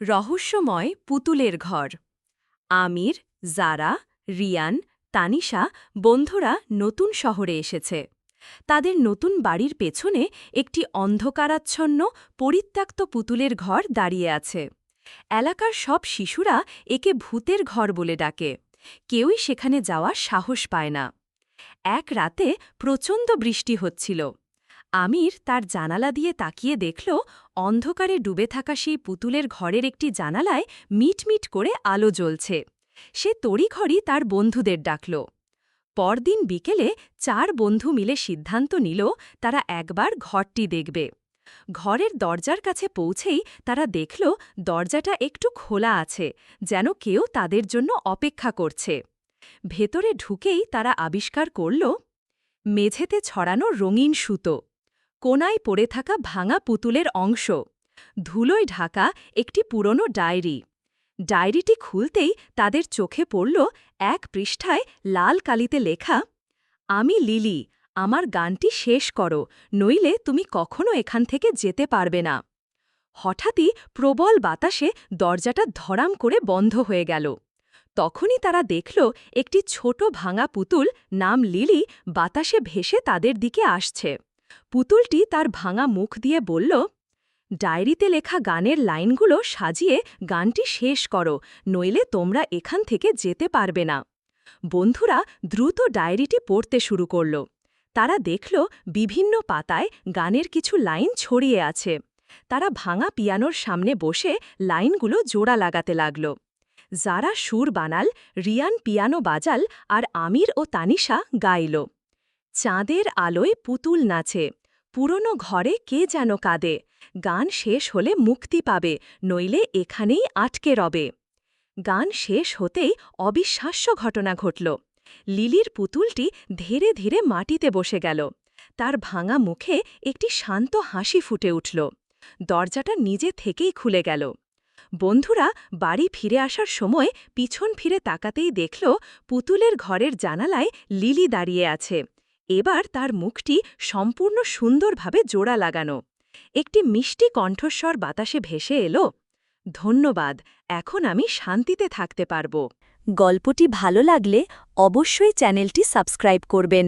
রহস্যময় পুতুলের ঘর। আমির, জারা, রিয়ান, তানিশা বন্ধুরা নতুন শহরে এসেছে। তাদের নতুন বাড়ির পেছনে একটি অন্ধকারাচ্ছন্ন পরিত্যক্ত পুতুলের ঘর দাঁড়িয়ে আছে। এলাকার সব শিশুরা একে ভূতের ঘর বলে ডাকে। কেউই সেখানে যাওয়ার সাহস পায় না। এক রাতে প্রচণ্ড বৃষ্টি হচ্ছিল। আমির তার জানালা দিয়ে তাকিয়ে দেখল অন্ধকারে ডুবে থাকা সেই পুতুলের ঘরের একটি জানালায় মিটমিট করে আলো জ্বলছে। সে তড়িঘড়ি তার বন্ধুদের ডাকল। পরদিন বিকেলে 4 বন্ধু মিলে সিদ্ধান্ত নিল তারা একবার ঘরটি দেখবে। ঘরের দরজার কাছে পৌঁছেই তারা দেখল দরজাটা একটু খোলা আছে, যেন কেউ তাদের জন্য অপেক্ষা করছে। ভেতরে ঢুকেই তারা আবিষ্কার করল মেঝেতে ছড়ানো রঙিন সুতো, কোনায় পড়ে থাকা ভাঙা পুতুলের অংশ, ধুলোয় ঢাকা একটি পুরনো ডায়েরি। ডায়েরিটি খুলতেই তাদের চোখে পড়ল এক পৃষ্ঠায় লাল কালিতে লেখা, আমি লিলি, আমার গানটি শেষ করো, নইলে তুমি কখনো এখান থেকে যেতে পারবে না। হঠাৎই প্রবল বাতাসে দরজাটা ধড়াম করে বন্ধ হয়ে গেল। তখনই তারা দেখল একটি ছোট ভাঙা পুতুল নাম লিলি বাতাসে ভেসে তাদের দিকে আসছে। পুতুলটি তার ভাঙা মুখ দিয়ে বলল, ডায়েরিতে লেখা গানের লাইনগুলো সাজিয়ে গানটি শেষ করো, নইলে তোমরা এখান থেকে যেতে পারবে না। বন্ধুরা দ্রুত ডায়েরিটি পড়তে শুরু করল। তারা দেখল বিভিন্ন পাতায় গানের কিছু লাইন ছড়িয়ে আছে। তারা ভাঙা পিয়ানোর সামনে বসে লাইনগুলো জোড়া লাগাতে লাগল। যারা সুর বানাল, রিয়ান পিয়ানো বাজাল, আর আমির ও তানিশা গাইল। চাঁদের আলোয় পুতুল নাচে, পুরনো ঘরে কে যেন কাঁদে, গান শেষ হলে মুক্তি পাবে, নইলে এখানেই আটকে রবে। গান শেষ হতেই অবিশ্বাস্য ঘটনা ঘটল। লিলির পুতুলটি ধীরে ধীরে মাটিতে বসে গেল। তার ভাঙা মুখে একটি শান্ত হাসি ফুটে উঠল। দরজাটা নিজে থেকেই খুলে গেল। বন্ধুরা বাড়ি ফিরে আসার সময় পিছন ফিরে তাকাতেই দেখল পুতুলের ঘরের জানালায় লিলি দাঁড়িয়ে আছে। এবার তার মুখটি সম্পূর্ণ সুন্দরভাবে জোড়া লাগানো। একটি মিষ্টি কণ্ঠস্বর বাতাসে ভেসে এলো, ধন্যবাদ, এখন আমি শান্তিতে থাকতে পারব। গল্পটি ভালো লাগলে অবশ্যই চ্যানেলটি সাবস্ক্রাইব করবেন।